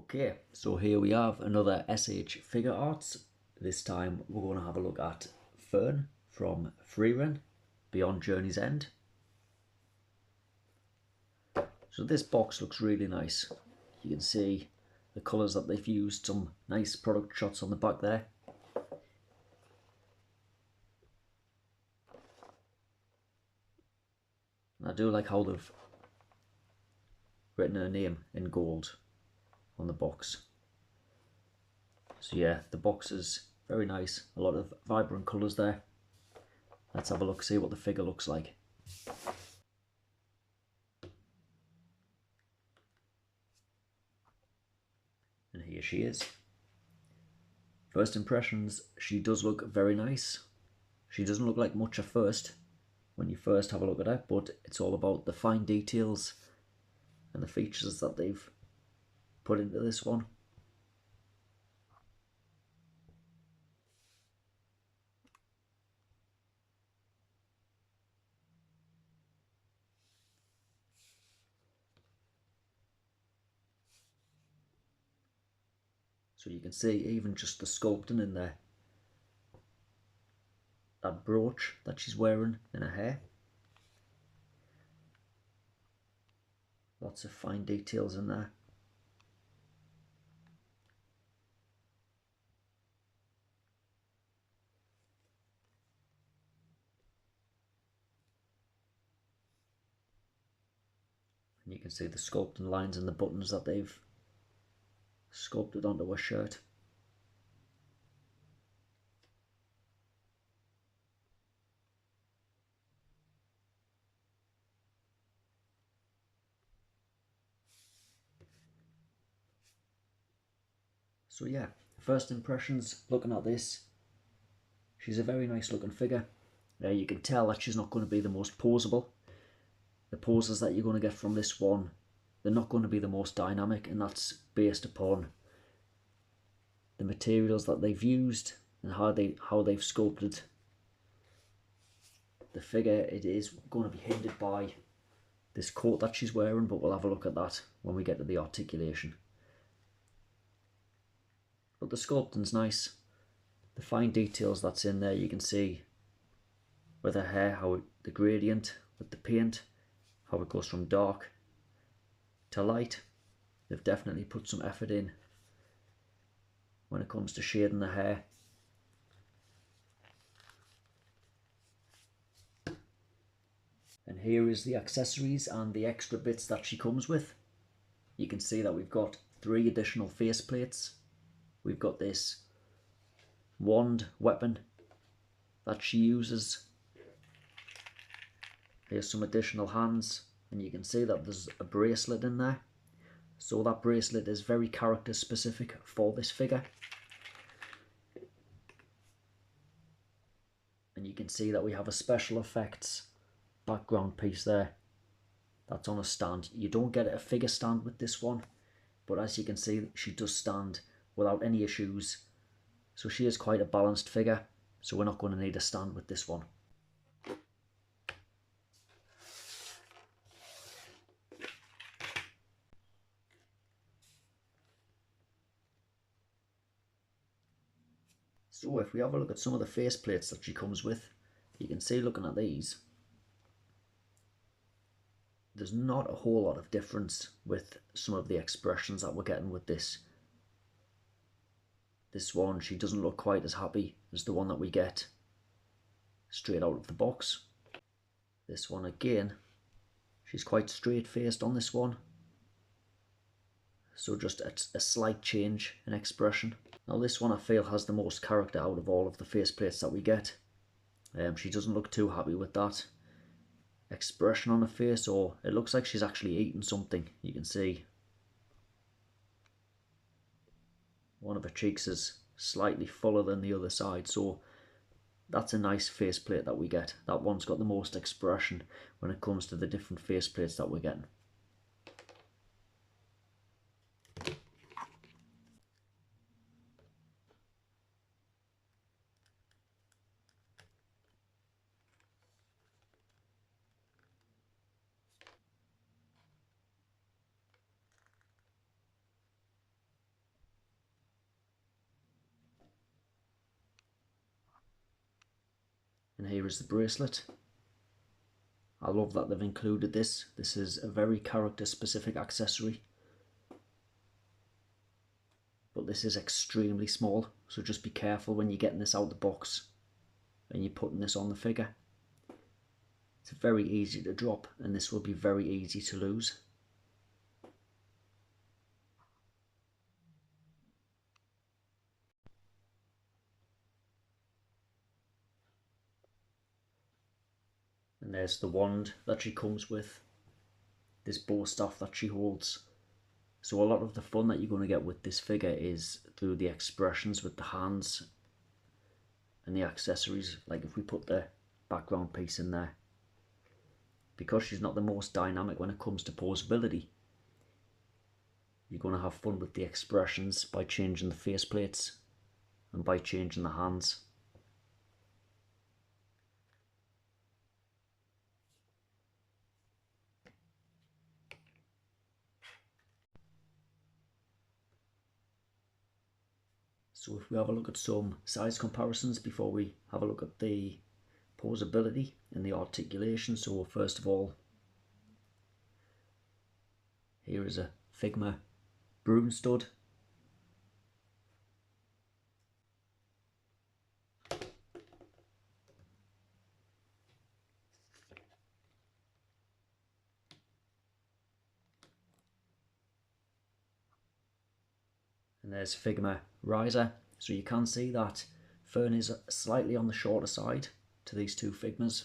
Okay, so here we have another SH Figuarts. This time we're going to have a look at Fern from Frieren, Beyond Journey's End. So this box looks really nice. You can see the colours that they've used, some nice product shots on the back there. And I do like how they've written her name in gold on the box. So yeah, the box is very nice, a lot of vibrant colours there. Let's have a look, see what the figure looks like. And here she is. First impressions, she does look very nice. She doesn't look like much at first, when you first have a look at her, but it's all about the fine details and the features that they've put into this one. So you can see even just the sculpting in there. That brooch that she's wearing in her hair. Lots of fine details in there. And you can see the sculpting lines and the buttons that they've sculpted onto her shirt. So yeah, first impressions looking at this, she's a very nice looking figure. You can tell that she's not going to be the most poseable. The poses that you're going to get from this one, they're not going to be the most dynamic, and that's based upon the materials that they've used and how they've sculpted the figure. It is going to be hindered by this coat that she's wearing, but we'll have a look at that when we get to the articulation. But the sculpting's nice. The fine details that's in there, you can see with her hair, how the gradient with the paint, how it goes from dark to light. They've definitely put some effort in when it comes to shading the hair. And here is the accessories and the extra bits that she comes with. You can see that we've got 3 additional face plates. We've got this wand weapon that she uses. Here's some additional hands, and you can see that there's a bracelet in there. So that bracelet is very character specific for this figure. And you can see that we have a special effects background piece there. That's on a stand. You don't get a figure stand with this one, but as you can see, she does stand without any issues. So she is quite a balanced figure, so we're not going to need a stand with this one. So if we have a look at some of the face plates that she comes with, you can see, looking at these, there's not a whole lot of difference with some of the expressions that we're getting with this. This one, she doesn't look quite as happy as the one that we get straight out of the box. This one again, she's quite straight faced on this one. So just a slight change in expression. Now this one I feel has the most character out of all of the face plates that we get. She doesn't look too happy with that expression on her face, or it looks like she's actually eating something. You can see one of her cheeks is slightly fuller than the other side, so that's a nice face plate that we get. That one's got the most expression when it comes to the different face plates that we're getting. And here is the bracelet. I love that they've included this. This is a very character specific accessory. But this is extremely small, so just be careful when you're getting this out of the box and you're putting this on the figure. It's very easy to drop, and this will be very easy to lose. And there's the wand that she comes with, this bow staff that she holds. So a lot of the fun that you're going to get with this figure is through the expressions with the hands and the accessories. Like if we put the background piece in there, because she's not the most dynamic when it comes to posability, you're going to have fun with the expressions by changing the face plates and by changing the hands. So if we have a look at some size comparisons before we have a look at the posability and the articulation. So first of all, here is a Figma broom stud. And there's Figma riser. So you can see that Fern is slightly on the shorter side to these two Figmas.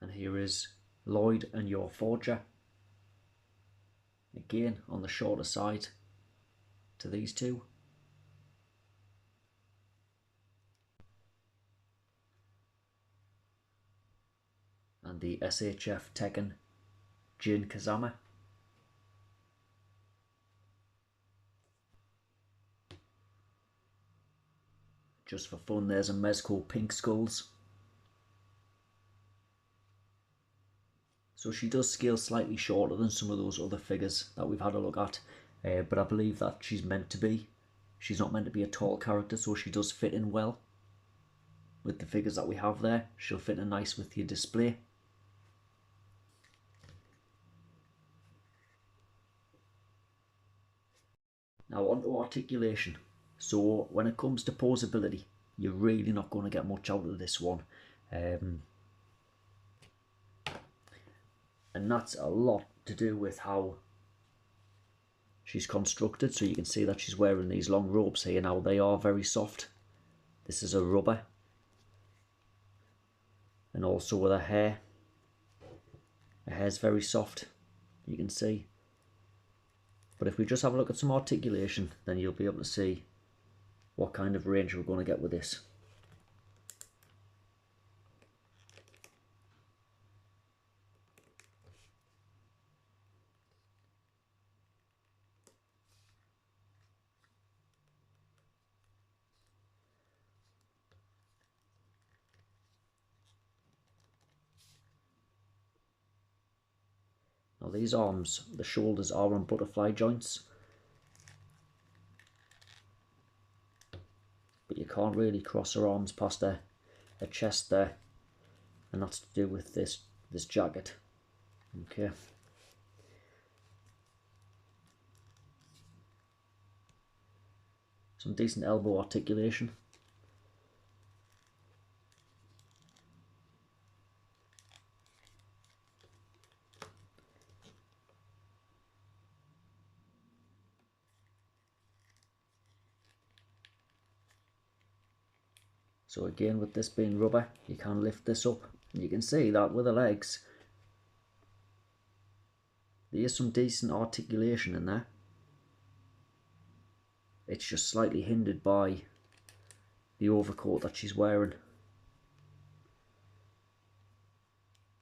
And here is Lloyd and your Forger. Again on the shorter side to these two. And the SHF Tekken Jin Kazama. Just for fun, there's a Mezco Pink Skulls. So she does scale slightly shorter than some of those other figures that we've had a look at, but I believe that she's meant to be. She's not meant to be a tall character, so she does fit in well with the figures that we have there. She'll fit in nice with your display. Now on to articulation. So when it comes to posability, you're really not going to get much out of this one. And that's a lot to do with how she's constructed. So you can see that she's wearing these long robes here. Now they are very soft. This is a rubber. And also with her hair. Her hair's very soft, you can see. But if we just have a look at some articulation, then you'll be able to see what kind of range we're going to get with this. Now these arms, the shoulders are on butterfly joints, but you can't really cross her arms past her chest there, and that's to do with this jacket. Okay. Some decent elbow articulation. So again, with this being rubber, you can lift this up, and you can see that with the legs, there is some decent articulation in there. It's just slightly hindered by the overcoat that she's wearing.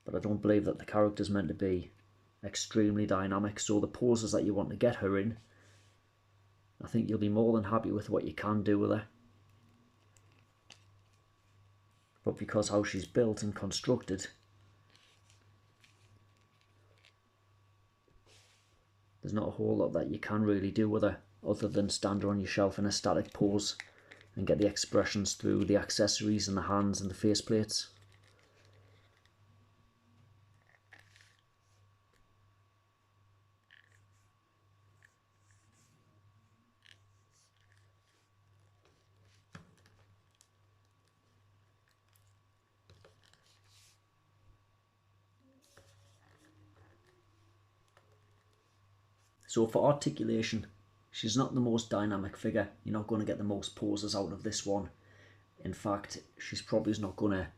But I don't believe that the character's meant to be extremely dynamic, so the poses that you want to get her in, I think you'll be more than happy with what you can do with her. But because how she's built and constructed, there's not a whole lot that you can really do with her other than stand her on your shelf in a static pose and get the expressions through the accessories and the hands and the faceplates. So for articulation, she's not the most dynamic figure. You're not going to get the most poses out of this one. In fact, she's probably not going to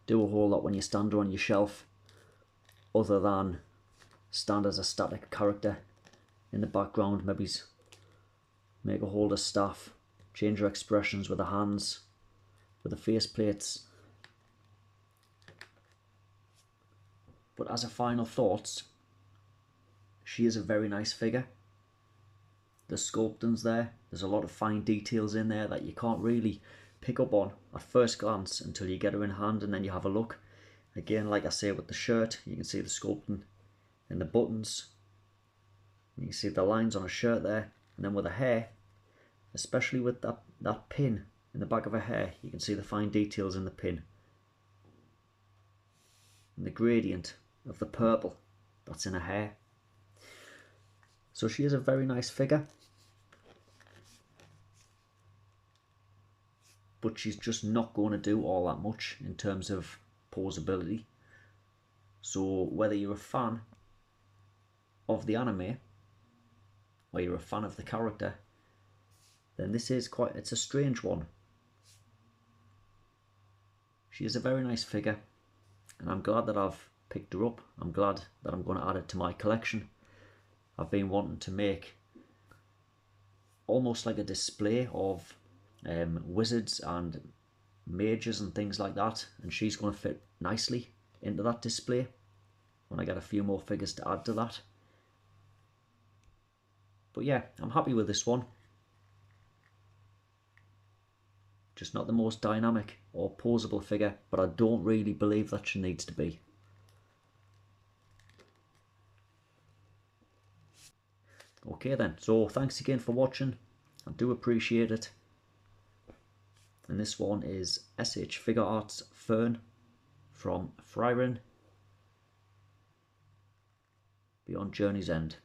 do a whole lot when you stand her on your shelf, other than stand as a static character in the background, maybe make her hold a staff, change her expressions with the hands, with the face plates. But as a final thoughts, she is a very nice figure. The sculpting's there. There's a lot of fine details in there that you can't really pick up on at first glance until you get her in hand and then you have a look. Again, like I say, with the shirt, you can see the sculpting in the buttons. You can see the lines on her shirt there. And then with the hair, especially with that pin in the back of her hair, you can see the fine details in the pin. And the gradient of the purple that's in her hair. So she is a very nice figure, but she's just not going to do all that much in terms of posability. So whether you're a fan of the anime or you're a fan of the character, then this is it's a strange one. She is a very nice figure, and I'm glad that I've picked her up. I'm glad that I'm going to add it to my collection. I've been wanting to make almost like a display of wizards and mages and things like that, and she's going to fit nicely into that display when I get a few more figures to add to that. But yeah, I'm happy with this one. Just not the most dynamic or posable figure, but I don't really believe that she needs to be. Okay then, so thanks again for watching. I do appreciate it. And this one is SH Figuarts Fern from Frieren, Beyond Journey's End.